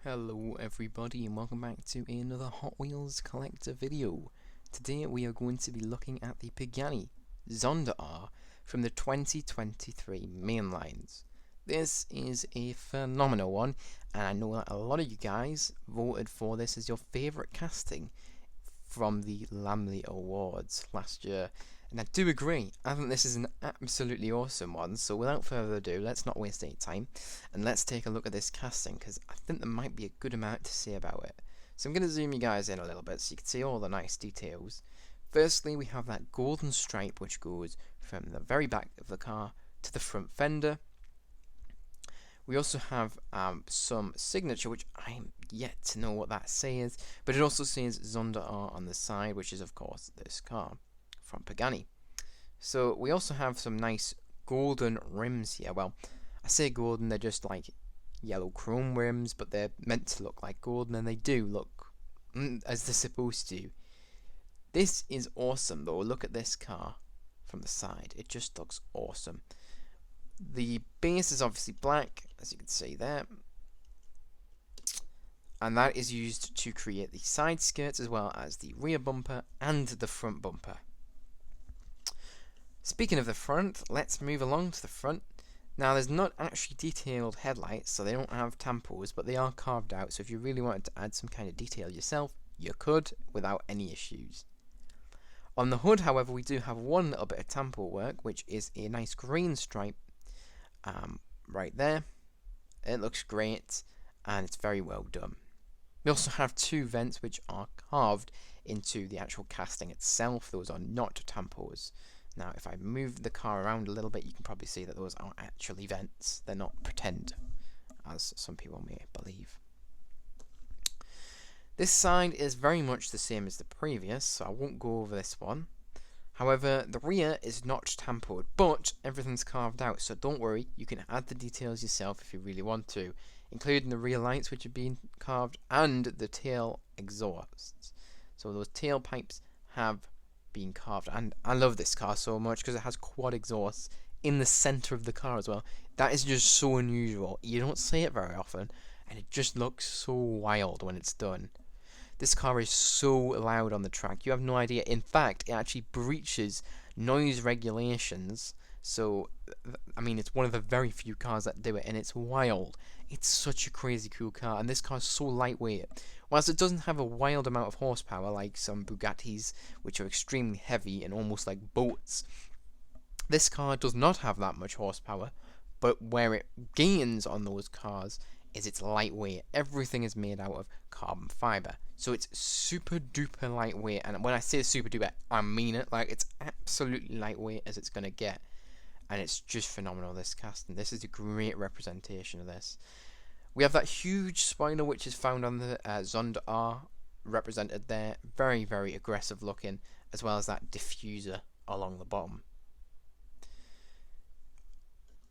Hello everybody and welcome back to another Hot Wheels collector video. Today we are going to be looking at the Pagani Zonda R from the 2023 mainlines. This is a phenomenal one, and I know that a lot of you guys voted for this as your favourite casting from the Lamley Awards last year. And I do agree, I think this is an absolutely awesome one, so without further ado, let's not waste any time, and let's take a look at this casting, because I think there might be a good amount to say about it. So I'm going to zoom you guys in a little bit so you can see all the nice details. Firstly, we have that golden stripe which goes from the very back of the car to the front fender. We also have some signature, which I'm yet to know what that says, but it also says Zonda R on the side, which is of course this car from Pagani. So we also have some nice golden rims here. Well, I say golden, they're just like yellow chrome rims, but they're meant to look like golden, and they do look as they're supposed to. This is awesome though. Look at this car from the side. It just looks awesome. The base is obviously black, as you can see there, and that is used to create the side skirts as well as the rear bumper and the front bumper. Speaking of the front, let's move along to the front. Now, there's not actually detailed headlights, so they don't have tampos, but they are carved out, so if you really wanted to add some kind of detail yourself, you could without any issues. On the hood, however, we do have one little bit of tampo work, which is a nice green stripe right there. It looks great, and it's very well done. We also have two vents which are carved into the actual casting itself. Those are not tampos. Now, if I move the car around a little bit, you can probably see that those are actually vents. They're not pretend, as some people may believe. This side is very much the same as the previous, so I won't go over this one. However, the rear is not tampoed, but everything's carved out, so don't worry, you can add the details yourself if you really want to, including the rear lights which have been carved and the tail exhausts. So those tailpipes have been carved, and I love this car so much because it has quad exhausts in the center of the car as well. That is just so unusual. You don't see it very often, and it just looks so wild when it's done. This car is so loud on the track, you have no idea. In fact, it actually breaches noise regulations. So, I mean, it's one of the very few cars that do it, and it's wild. It's such a crazy cool car, and this car is so lightweight. Whilst it doesn't have a wild amount of horsepower like some Bugattis, which are extremely heavy and almost like boats, this car does not have that much horsepower, but where it gains on those cars is it's lightweight. Everything is made out of carbon fiber, so it's super duper lightweight, and when I say super duper, I mean it. Like, it's absolutely lightweight as it's gonna get, and it's just phenomenal, this casting. This is a great representation of this. We have that huge spoiler which is found on the Zonda R, represented there, very, very aggressive looking, as well as that diffuser along the bottom.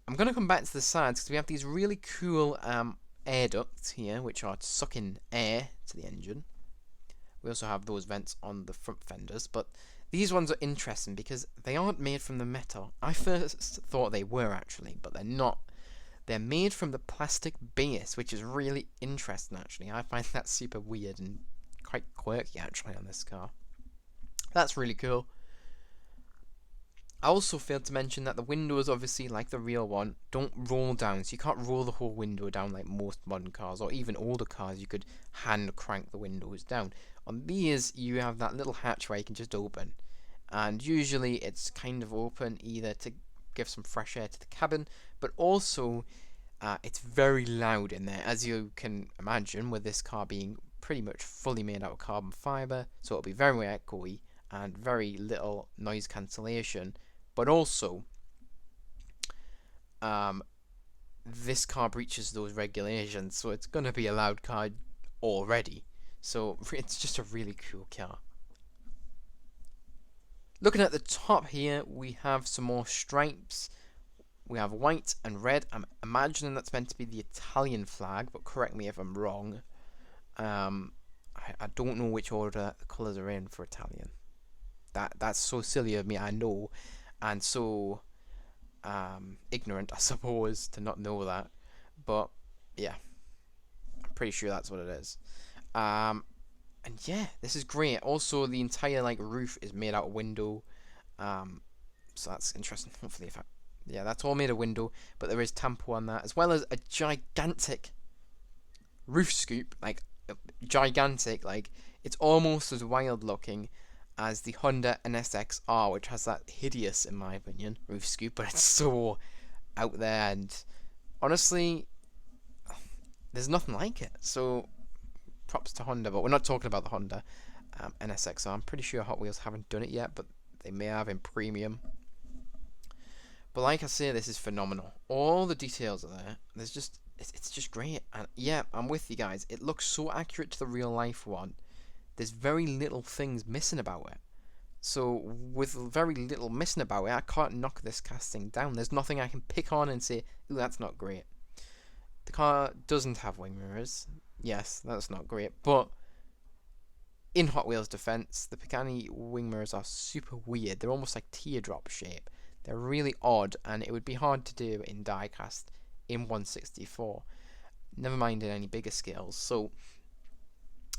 I'm going to come back to the sides because we have these really cool air ducts here which are sucking air to the engine. We also have those vents on the front fenders, but these ones are interesting because they aren't made from the metal. I first thought they were actually, but they're not. They're made from the plastic base, which is really interesting actually. I find that super weird and quite quirky actually on this car. That's really cool. I also failed to mention that the windows, obviously like the real one, don't roll down, so you can't roll the whole window down like most modern cars, or even older cars you could hand crank the windows down. On these you have that little hatch where you can just open, and usually it's kind of open either to give some fresh air to the cabin, but also it's very loud in there, as you can imagine, with this car being pretty much fully made out of carbon fiber, so it'll be very echoey and very little noise cancellation. But also, this car breaches those regulations, so it's going to be a loud car already. So it's just a really cool car. Looking at the top here, we have some more stripes. We have white and red. I'm imagining that's meant to be the Italian flag, but correct me if I'm wrong. I don't know which order the colours are in for Italian. That's so silly of me, I know, and so ignorant, I suppose, to not know that. But yeah, I'm pretty sure that's what it is. And yeah, this is great. Also, the entire like roof is made out of window. So that's interesting. Hopefully, yeah, that's all made of window, but there is tampo on that, as well as a gigantic roof scoop, like gigantic, like it's almost as wild looking as the Honda NSX R, which has that hideous, in my opinion, roof scoop, but it's so out there, and honestly, there's nothing like it. So props to Honda, but we're not talking about the Honda NSX R. I'm pretty sure Hot Wheels haven't done it yet, but they may have in premium. But like I say, this is phenomenal. All the details are there. There's just it's just great. And yeah, I'm with you guys. It looks so accurate to the real life one. There's very little things missing about it. So with very little missing about it, I can't knock this casting down. There's nothing I can pick on and say, ooh, that's not great. The car doesn't have wing mirrors. Yes, that's not great. But in Hot Wheels' defense, the Pagani wing mirrors are super weird. They're almost like teardrop shape. They're really odd, and it would be hard to do in diecast in 1/64. Never mind in any bigger scales. So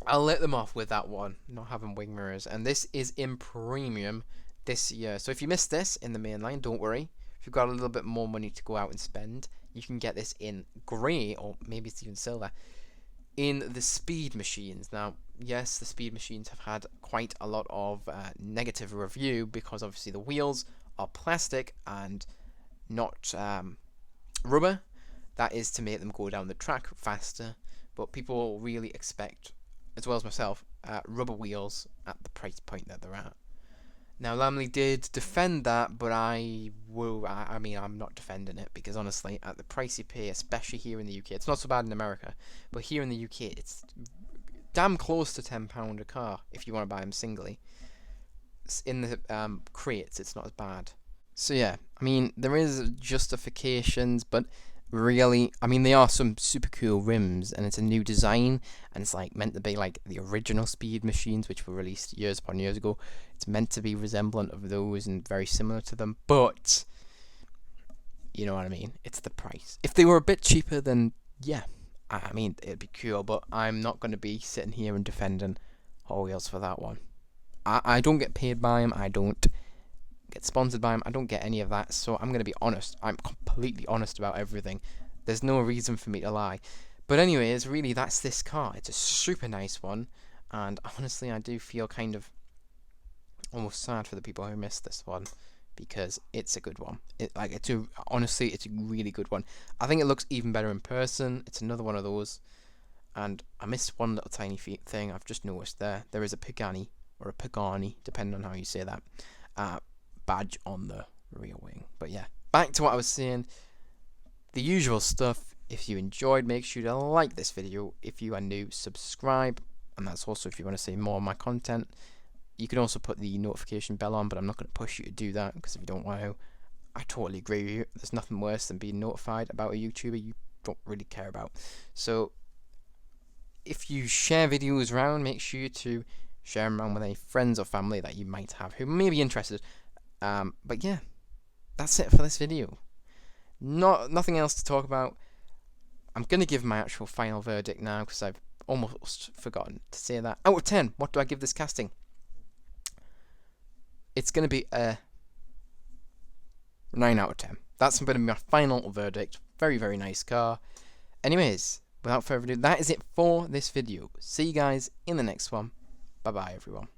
I'll let them off with that one, not having wing mirrors. And this is in premium this year. So if you missed this in the main line, don't worry. If you've got a little bit more money to go out and spend, you can get this in grey, or maybe it's even silver, in the speed machines. Now, yes, the speed machines have had quite a lot of negative review because obviously the wheels are plastic and not rubber. That is to make them go down the track faster, but people really expect, as well as myself, rubber wheels at the price point that they're at. Now, Lamley did defend that, but I mean, I'm not defending it, because honestly, at the price you pay, especially here in the UK, it's not so bad in America, but here in the UK, it's damn close to £10 a car if you want to buy them singly. In the crates, it's not as bad. So yeah, I mean, there is justifications, but really, I mean, they are some super cool rims, and it's a new design, and it's like meant to be like the original speed machines, which were released years upon years ago. It's meant to be resemblant of those and very similar to them, but you know what I mean, it's the price. If they were a bit cheaper, then yeah, I mean, it'd be cool, but I'm not going to be sitting here and defending Hot Wheels for that one. I don't get paid by them, I don't get sponsored by them, I don't get any of that, so I'm going to be honest. I'm completely honest about everything. There's no reason for me to lie. But anyways, really, that's this car. It's a super nice one, and honestly, I do feel kind of almost sad for the people who missed this one, because it's a good one. Honestly, it's a really good one. I think it looks even better in person. It's another one of those, and I missed one little tiny thing I've just noticed there. There is a Pagani, or a Pagani, depending on how you say that, badge on the rear wing. But yeah, back to what I was saying. The usual stuff. If you enjoyed, make sure to like this video. If you are new, subscribe, and that's also if you want to see more of my content. You can also put the notification bell on, but I'm not going to push you to do that, because if you don't want to, I totally agree with you. There's nothing worse than being notified about a YouTuber you don't really care about. So if you share videos around, make sure to share them around with any friends or family that you might have who may be interested. But yeah, that's it for this video. Nothing else to talk about. I'm going to give my actual final verdict now, because I've almost forgotten to say that. Out of 10, what do I give this casting? It's going to be a 9 out of 10. That's going to be my final verdict. Very, very nice car. Anyways, without further ado, that is it for this video. See you guys in the next one. Bye-bye, everyone.